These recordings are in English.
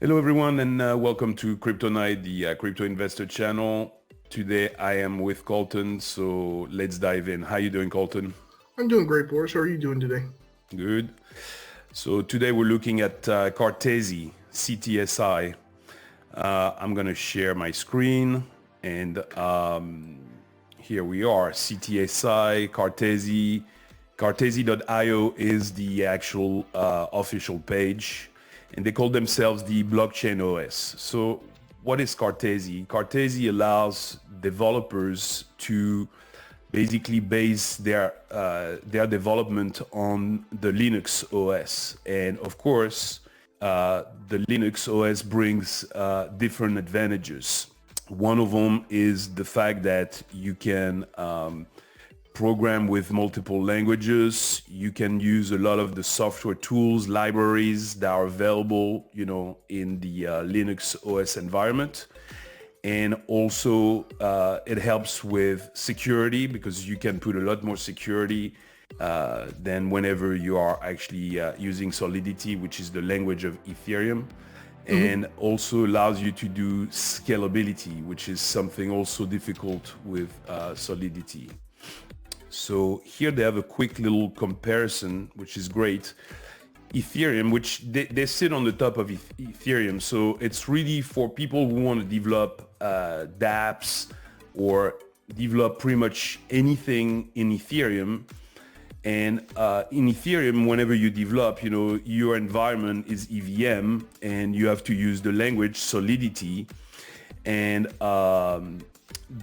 Hello everyone and welcome to Crypto Night, the crypto investor channel. Today I am with Colton, so let's dive in. How you doing, Colton? I'm doing great, Boris. How are you doing today? Good. So today we're looking at Cartesi, CTSI. I'm going to share my screen and here we are, CTSI, Cartesi. Cartesi.io is the actual official page, and they call themselves the blockchain OS. So what is Cartesi? Cartesi allows developers to basically base their development on the Linux OS. And of course, the Linux OS brings different advantages. One of them is the fact that you can program with multiple languages. You can use a lot of the software tools, libraries that are available, in the Linux OS environment. And also it helps with security because you can put a lot more security than whenever you are actually using Solidity, which is the language of Ethereum. And also allows you to do scalability, which is something also difficult with Solidity. So here they have a quick little comparison, which is great. Ethereum, which they sit on the top of Ethereum. So it's really for people who want to develop Dapps or develop pretty much anything in Ethereum. And in Ethereum, whenever you develop, your environment is EVM and you have to use the language Solidity. And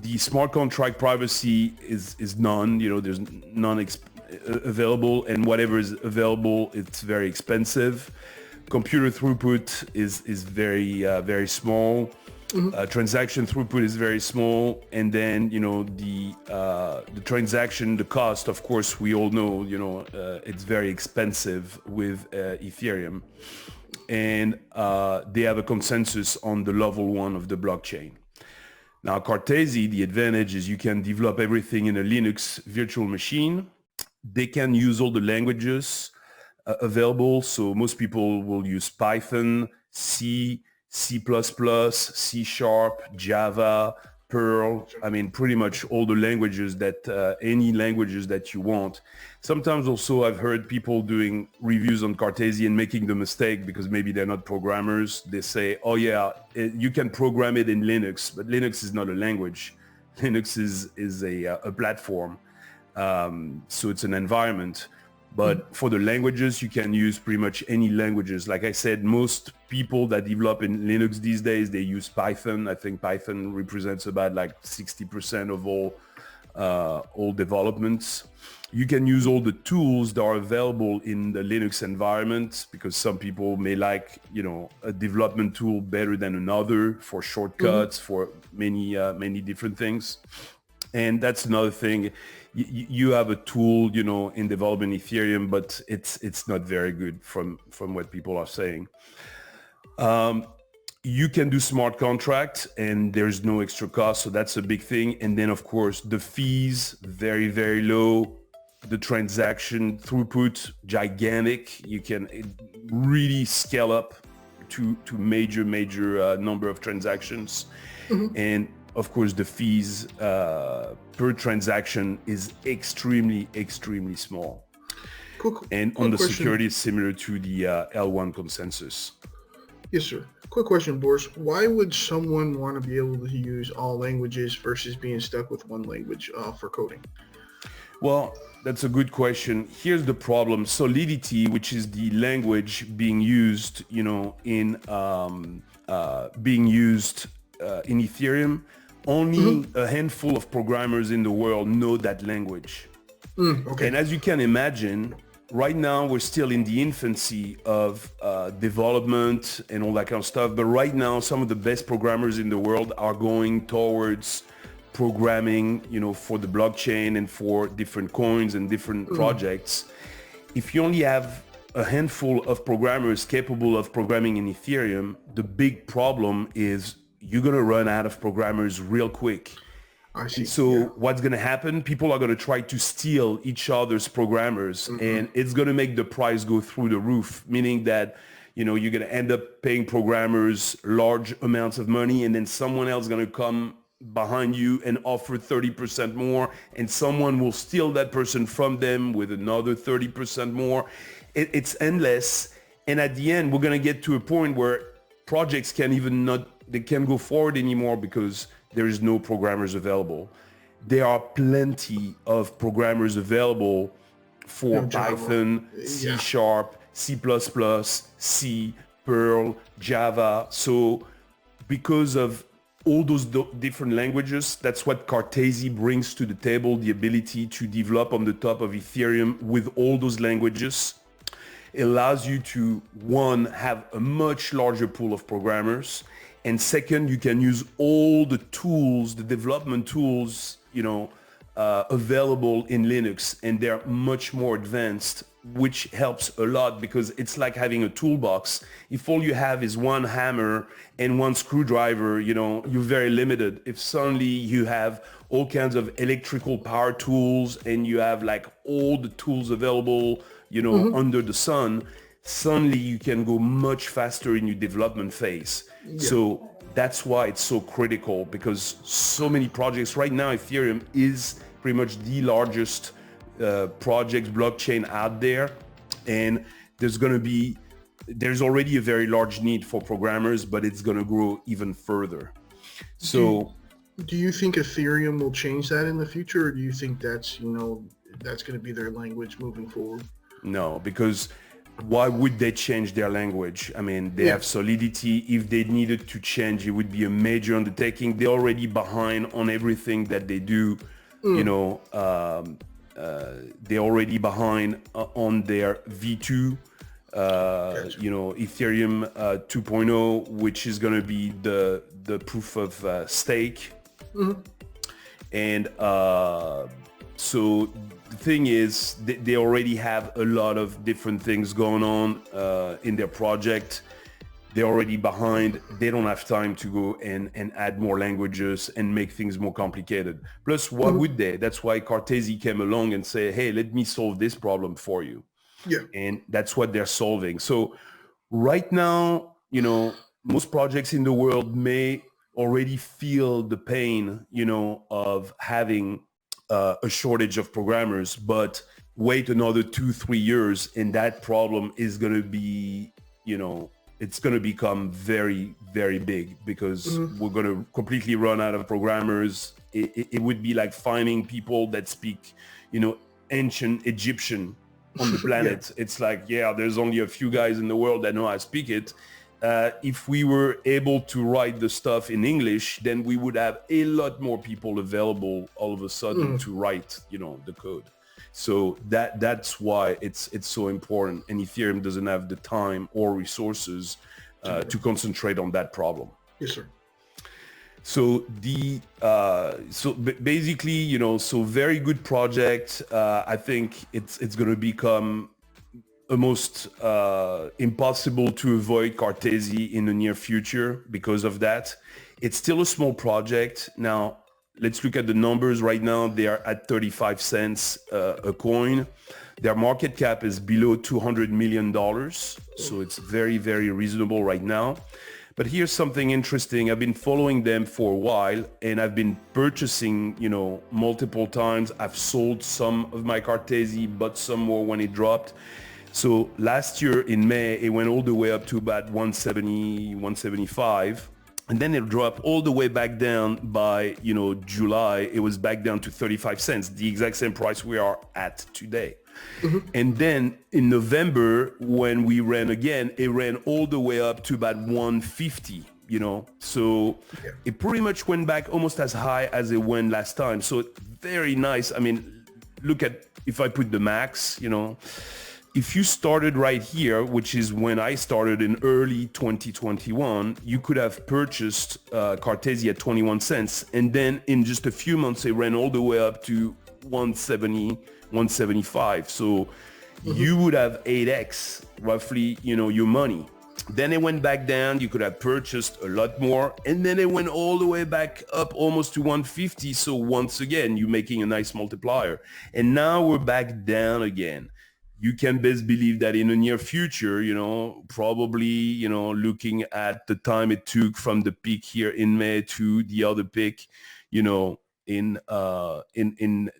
the smart contract privacy is none, there's none available, and whatever is available, it's very expensive. Computer throughput is very small. Transaction throughput is very small, and then the transaction, the cost, of course, we all know, it's very expensive with Ethereum, and they have a consensus on the level 1 of the blockchain. Now, Cartesi, the advantage is you can develop everything in a Linux virtual machine. They can use all the languages available. So most people will use Python, C, C++, C#, Java, Perl. I mean, pretty much all the languages any languages that you want. Sometimes also I've heard people doing reviews on Cartesi and making the mistake because maybe they're not programmers. They say, oh yeah, you can program it in Linux, but Linux is not a language. Linux is a platform. So it's an environment. But for the languages, you can use pretty much any languages. Like I said, most people that develop in Linux these days, they use Python. I think Python represents about like 60% of all developments. You can use all the tools that are available in the Linux environment because some people may like, a development tool better than another for shortcuts, for many different things. And that's another thing. You have a tool, in developing Ethereum, but it's not very good from what people are saying. You can do smart contracts and there's no extra cost. So that's a big thing. And then, of course, the fees, very, very low. The transaction throughput, gigantic. You can really scale up to major number of transactions. And of course, the fees per transaction is extremely small. And on the security, it's similar to the L1 consensus. Yes, sir. Quick question, Boris. Why would someone want to be able to use all languages versus being stuck with one language for coding? Well, that's a good question. Here's the problem. Solidity, which is the language being used, in Ethereum, only a handful of programmers in the world know that language. Okay. And as you can imagine, right now we're still in the infancy of development and all that kind of stuff. But right now, some of the best programmers in the world are going towards programming, for the blockchain and for different coins and different projects. If you only have a handful of programmers capable of programming in Ethereum, the big problem is you're going to run out of programmers real quick. I see. And so what's going to happen? People are going to try to steal each other's programmers, and it's going to make the price go through the roof, meaning that, you're going to end up paying programmers large amounts of money, and then someone else is going to come behind you and offer 30% more, and someone will steal that person from them with another 30% more. It's endless. And at the end, we're going to get to a point where projects they can't go forward anymore because there is no programmers available. There are plenty of programmers available for Python, C#, C++, C, Perl, Java. So because of all those different languages, that's what Cartesi brings to the table, the ability to develop on the top of Ethereum with all those languages. It allows you to, one, have a much larger pool of programmers, and second, you can use all the tools, the development tools, available in Linux, and they're much more advanced, which helps a lot because it's like having a toolbox. If all you have is one hammer and one screwdriver, you're very limited. If suddenly you have all kinds of electrical power tools and you have like all the tools available, under the sun, suddenly you can go much faster in your development phase. Yeah. So that's why it's so critical, because so many projects right now, Ethereum is pretty much the largest project blockchain out there, and there's already a very large need for programmers, but it's going to grow even further. So do you think Ethereum will change that in the future, or do you think that's that's going to be their language moving forward? No, because why would they change their language? I mean, they have Solidity. If they needed to change, it would be a major undertaking. They're already behind on everything that they do. They're already behind on their V2, Ethereum 2.0, which is going to be the proof of stake. And so the thing is, they already have a lot of different things going on in their project. They're already behind. They don't have time to go and add more languages and make things more complicated. Plus, why would they? That's why Cartesi came along and say, hey, let me solve this problem for you. Yeah. And that's what they're solving. So right now, most projects in the world may already feel the pain, of having a shortage of programmers, but wait another 2-3 years and that problem is going to be, it's going to become very, very big, because we're going to completely run out of programmers. It would be like finding people that speak, ancient Egyptian on the planet. It's like, there's only a few guys in the world that know how to speak it. If we were able to write the stuff in English, then we would have a lot more people available all of a sudden to write, the code. So that's why it's so important. And Ethereum doesn't have the time or resources to concentrate on that problem. Yes, sir. So basically, so very good project. I think it's going to become almost impossible to avoid Cartesi in the near future because of that. It's still a small project. Now, let's look at the numbers right now. They are at 35 cents a coin. Their market cap is below $200 million. So it's very, very reasonable right now. But here's something interesting. I've been following them for a while, and I've been purchasing, multiple times. I've sold some of my Cartesi, bought some more when it dropped. So last year in May, it went all the way up to about 170, 175. And then it dropped all the way back down by, July. It was back down to 35 cents, the exact same price we are at today. And then in November, when we ran again, it ran all the way up to about 150, So it pretty much went back almost as high as it went last time. So very nice. I mean, look at, if I put the max, if you started right here, which is when I started in early 2021, you could have purchased Cartesi at 21 cents. And then in just a few months, it ran all the way up to 170, 175. So you would have 8x roughly, your money. Then it went back down. You could have purchased a lot more. And then it went all the way back up almost to 150. So once again, you're making a nice multiplier. And now we're back down again. you can best believe that in the near future, probably, looking at the time it took from the peak here in May to the other peak, in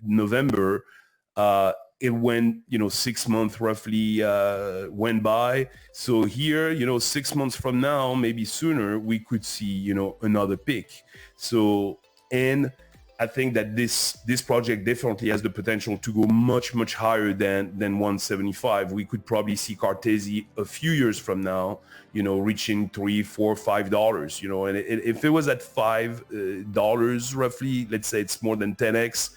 November, it went, 6 months roughly went by. So here, 6 months from now, maybe sooner, we could see, another peak. So, and I think that this project definitely has the potential to go much, much higher than 175. We could probably see Cartesi a few years from now, reaching $3, $4, $5, and if it was at $5 roughly, let's say it's more than 10x,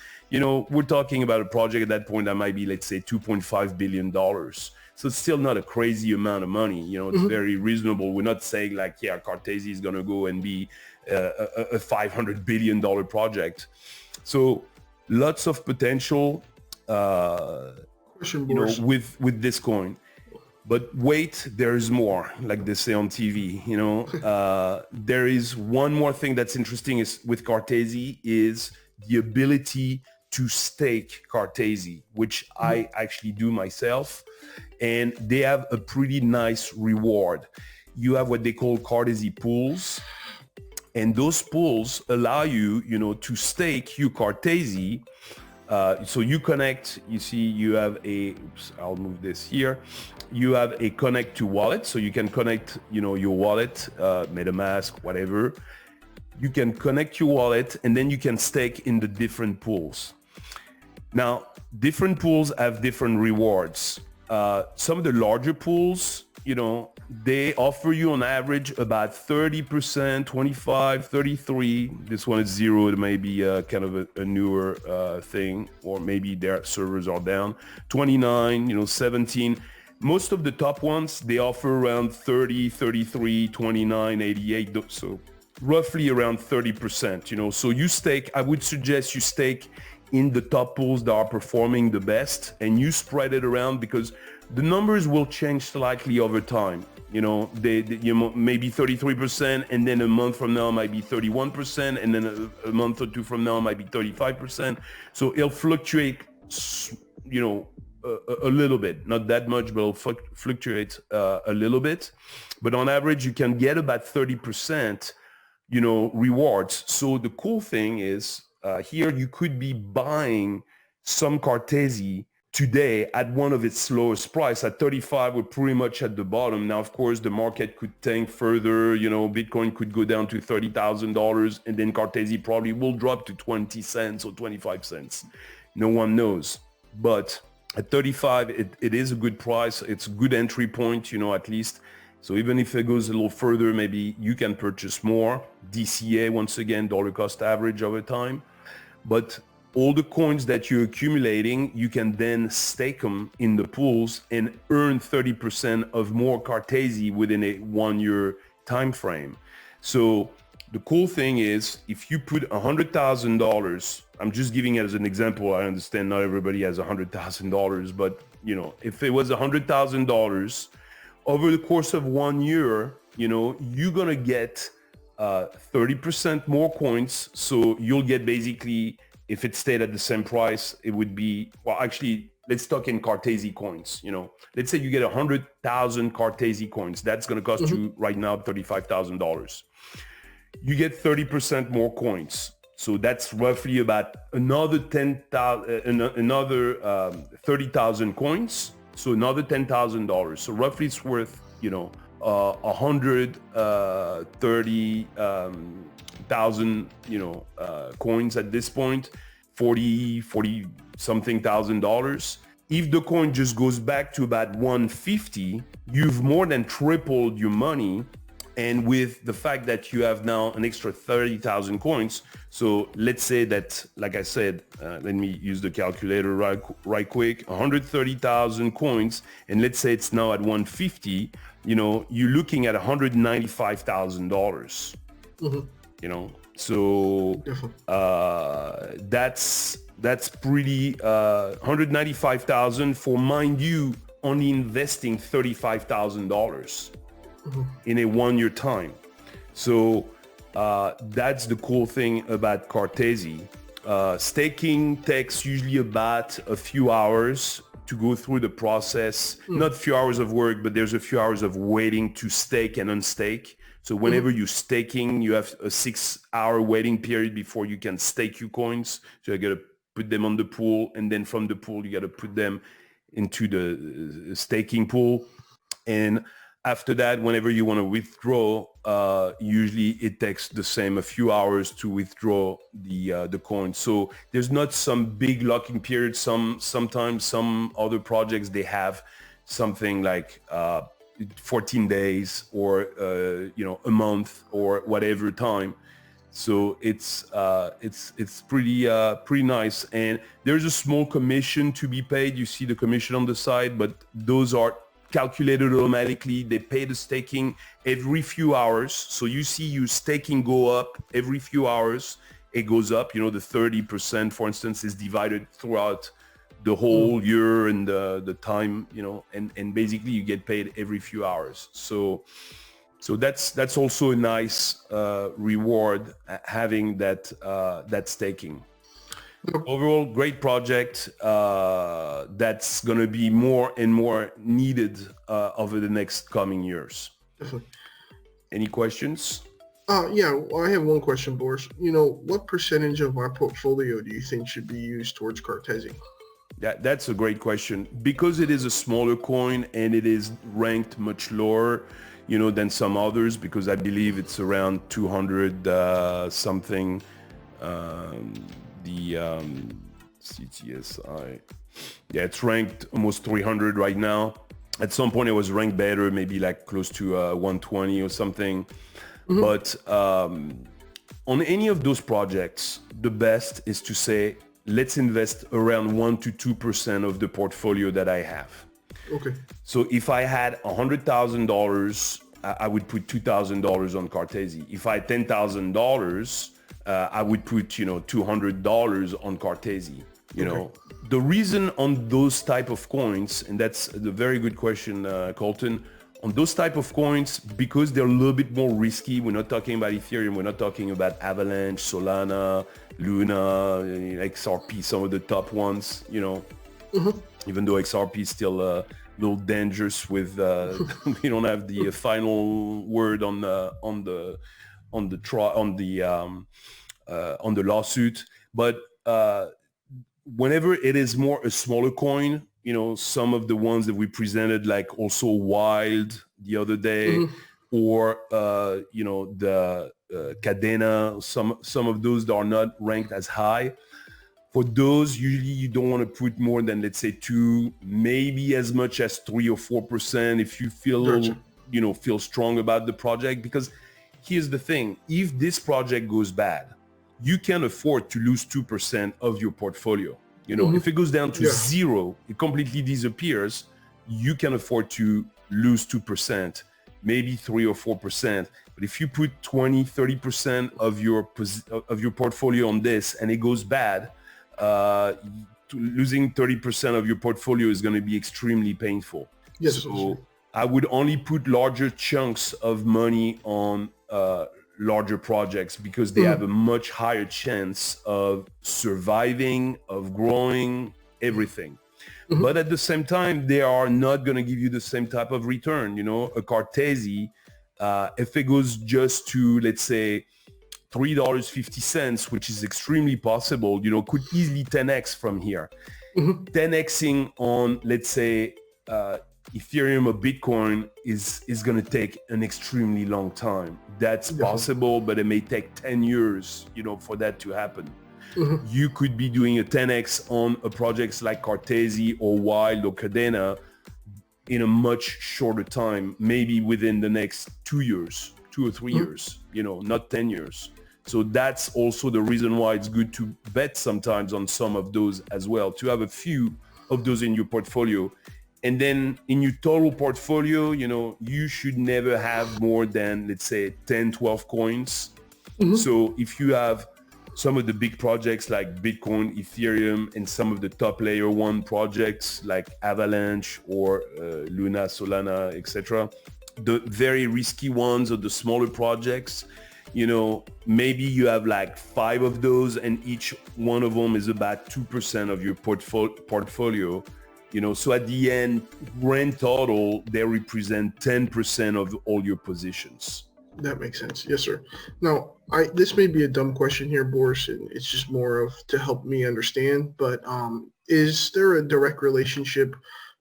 we're talking about a project at that point that might be, let's say, $2.5 billion. So it's still not a crazy amount of money. It's very reasonable. We're not saying like, yeah, Cartesi is going to go and be a $500 billion project. So lots of potential, with this coin. But wait, there is more, like they say on TV. There is one more thing that's interesting is with Cartesi is the ability to stake Cartesi, which I actually do myself. And they have a pretty nice reward. You have what they call Cartesi pools. And those pools allow you, to stake your Cartesi. So you connect, you see you have I'll move this here. You have a connect to wallet. So you can connect, your wallet, MetaMask, whatever. You can connect your wallet and then you can stake in the different pools. Now, different pools have different rewards. Some of the larger pools, they offer you on average about 30%, 25, 33. This one is 0. It may be kind of a newer thing, or maybe their servers are down. 29, 17. Most of the top ones, they offer around 30, 33, 29, 88. So roughly around 30%, So you stake, I would suggest you stake in the top pools that are performing the best, and you spread it around because the numbers will change slightly over time. They maybe 33%, and then a month from now might be 31%, and then a month or two from now might be 35%. So it'll fluctuate, a little bit, not that much, but it'll fluctuate a little bit. But on average, you can get about 30%, rewards. So the cool thing is, here you could be buying some Cartesi today at one of its lowest price. At 35, we're pretty much at the bottom. Now, of course, the market could tank further. Bitcoin could go down to $30,000, and then Cartesi probably will drop to 20 cents or 25 cents. No one knows. But at 35, it is a good price. It's a good entry point, at least. So even if it goes a little further, maybe you can purchase more. DCA, once again, dollar cost average over time. But all the coins that you're accumulating, you can then stake them in the pools and earn 30% of more Cartesi within a 1 year time frame. So the cool thing is, if you put $100,000, I'm just giving it as an example. I understand not everybody has $100,000, but if it was $100,000 over the course of 1 year, you're gonna get 30% more coins. So you'll get basically, if it stayed at the same price, it would be, well, actually, let's talk in Cartesi coins. Let's say you get 100,000 Cartesi coins. That's going to cost you right now $35,000. You get 30% more coins. So that's roughly about another 30,000 coins. So another $10,000. So roughly it's worth, 130,000, coins at this point, 40 something $1,000. If the coin just goes back to about 150, you've more than tripled your money. And with the fact that you have now an extra 30,000 coins, so let's say that, like I said, let me use the calculator right quick, 130,000 coins, and let's say it's now at 150, you're looking at $195,000. So that's pretty, 195,000 for, mind you, only investing $35,000 in a 1 year time. So that's the cool thing about Cartesi. Staking takes usually about a few hours to go through the process, not few hours of work, but there's a few hours of waiting to stake and unstake. So whenever you're staking, you have a 6-hour waiting period before you can stake your coins. So you got to put them on the pool, and then from the pool, you got to put them into the staking pool. And after that, whenever you want to withdraw, usually it takes the same a few hours to withdraw the coin. So there's not some big locking period. Sometimes some other projects, they have something like 14 days or a month or whatever time. So it's pretty nice. And there's a small commission to be paid. You see the commission on the side, but those are calculated automatically. They pay the staking every few hours. So you see your staking go up every few hours. It goes up. The 30%, for instance, is divided throughout the whole year and the time, and basically you get paid every few hours. So that's also a nice reward, having that staking. Overall, great project that's going to be more and more needed over the next coming years. Definitely. Any questions? Yeah, well, I have one question, Boris. What percentage of our portfolio do you think should be used towards Cartesi? That's a great question. Because it is a smaller coin and it is ranked much lower, than some others, because I believe it's around 200 something. The CTSI, it's ranked almost 300 right now. At some point it was ranked better, maybe like close to 120 or something. But on any of those projects, the best is to say, let's invest around 1 to 2% of the portfolio that I have. Okay. So if I had $100,000, I would put $2,000 on Cartesi. If I had $10,000, I would put, $200 on Cartesi. The reason on those type of coins, and that's a very good question, Colton, on those type of coins, because they're a little bit more risky. We're not talking about Ethereum. We're not talking about Avalanche, Solana, Luna, XRP, some of the top ones, even though XRP is still a little dangerous with, we don't have the final word on the lawsuit. But whenever it is more a smaller coin, some of the ones that we presented, like also Wild the other day, or the Cadena, some of those that are not ranked as high. For those, usually you don't want to put more than, let's say, 2, maybe as much as 3 or 4% if you feel feel strong about the project. Because here's the thing: if this project goes bad, you can afford to lose 2% of your portfolio. If it goes down to zero, it completely disappears, you can afford to lose 2%, maybe 3 or 4%. But if you put 20, 30% of your portfolio on this and it goes bad, losing 30% of your portfolio is going to be extremely painful. Yes. So I would only put larger chunks of money on larger projects, because they have a much higher chance of surviving, of growing, everything. But at the same time, they are not going to give you the same type of return. A Cartesi, if it goes just to, let's say, $3.50, which is extremely possible, could easily 10x from here. 10xing on, let's say, Ethereum or Bitcoin is going to take an extremely long time. That's possible, but it may take 10 years, for that to happen. You could be doing a 10x on a projects like Cartesi or Wild or Cadena in a much shorter time, maybe within the next 2 years, 2 or 3 years, not 10 years. So that's also the reason why it's good to bet sometimes on some of those as well, to have a few of those in your portfolio. And then in your total portfolio, you should never have more than, let's say, 10, 12 coins. So if you have some of the big projects like Bitcoin, Ethereum, and some of the top layer 1 projects like Avalanche or Luna, Solana, etc., the very risky ones or the smaller projects, maybe you have like 5 of those, and each one of them is about 2% of your portfolio. So at the end, grand total, they represent 10% of all your positions. That makes sense. Yes, sir. Now, this may be a dumb question here, Boris, and it's just more of to help me understand, but is there a direct relationship?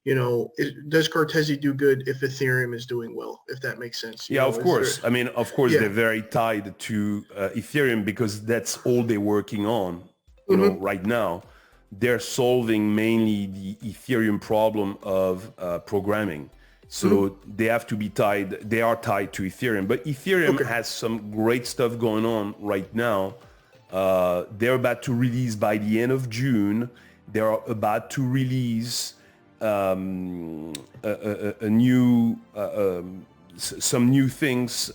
Does Cartesi do good if Ethereum is doing well, if that makes sense? Yeah, of course. I mean, of course, Yeah. they're very tied to Ethereum because that's all they're working on, right now. They're solving mainly the Ethereum problem of programming. So they have to be tied. They are tied to Ethereum. But Ethereum has some great stuff going on right now. They're about to release by the end of June. They're about to release a new some new things,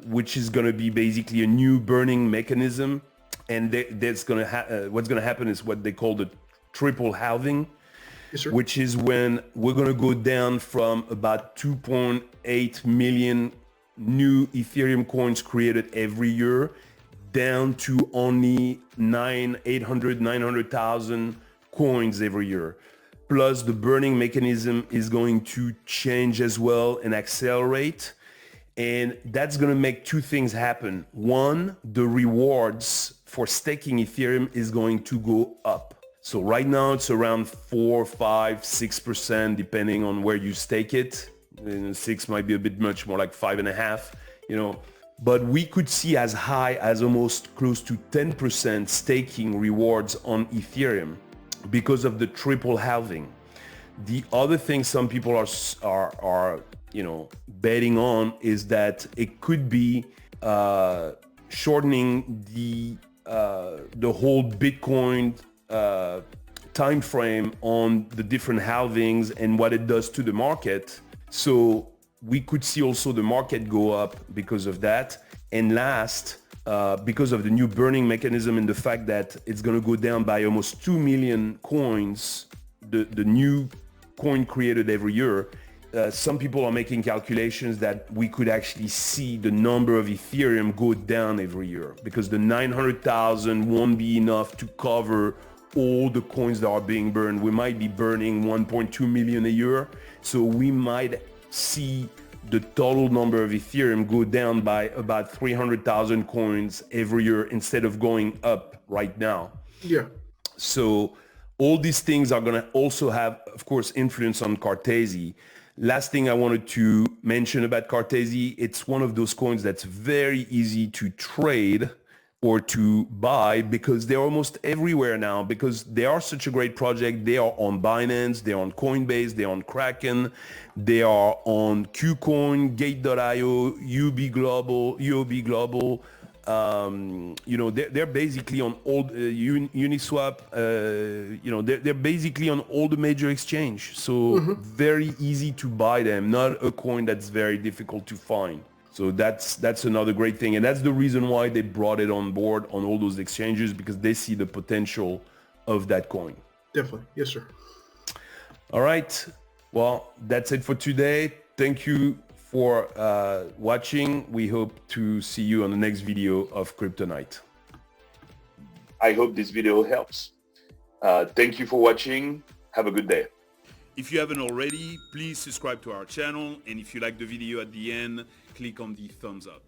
which is going to be basically a new burning mechanism. And what's going to happen is what they call the triple halving. Yes, sir. Which is when we're going to go down from about 2.8 million new Ethereum coins created every year down to only 900,000 coins every year. Plus the burning mechanism is going to change as well and accelerate. And that's going to make two things happen. One, the rewards for staking Ethereum is going to go up. So right now it's around 4, 5, 6%, depending on where you stake it. 6 might be a bit much, more like 5.5, But we could see as high as almost close to 10% staking rewards on Ethereum because of the triple halving. The other thing some people are betting on is that it could be shortening the whole Bitcoin time frame on the different halvings and what it does to the market. So we could see also the market go up because of that. And last, because of the new burning mechanism and the fact that it's going to go down by almost 2 million coins, the new coin created every year, some people are making calculations that we could actually see the number of Ethereum go down every year because the 900,000 won't be enough to cover all the coins that are being burned. We might be burning 1.2 million a year. So we might see the total number of Ethereum go down by about 300,000 coins every year instead of going up right now. Yeah. So all these things are going to also have, of course, influence on Cartesi. Last thing I wanted to mention about Cartesi, it's one of those coins that's very easy to trade or to buy because they're almost everywhere now because they are such a great project. They are on Binance, they're on Coinbase, they're on Kraken, they are on KuCoin, Gate.io, UOB Global. They're basically on all Uniswap. They're basically on all the major exchange. So very easy to buy them. Not a coin that's very difficult to find. So that's another great thing, and that's the reason why they brought it on board on all those exchanges because they see the potential of that coin. Definitely, yes, sir. All right. Well, that's it for today. Thank you for watching. We hope to see you on the next video of Kryptonite. I hope this video helps. Thank you for watching. Have a good day. If you haven't already, please subscribe to our channel. And if you like the video at the end, click on the thumbs up.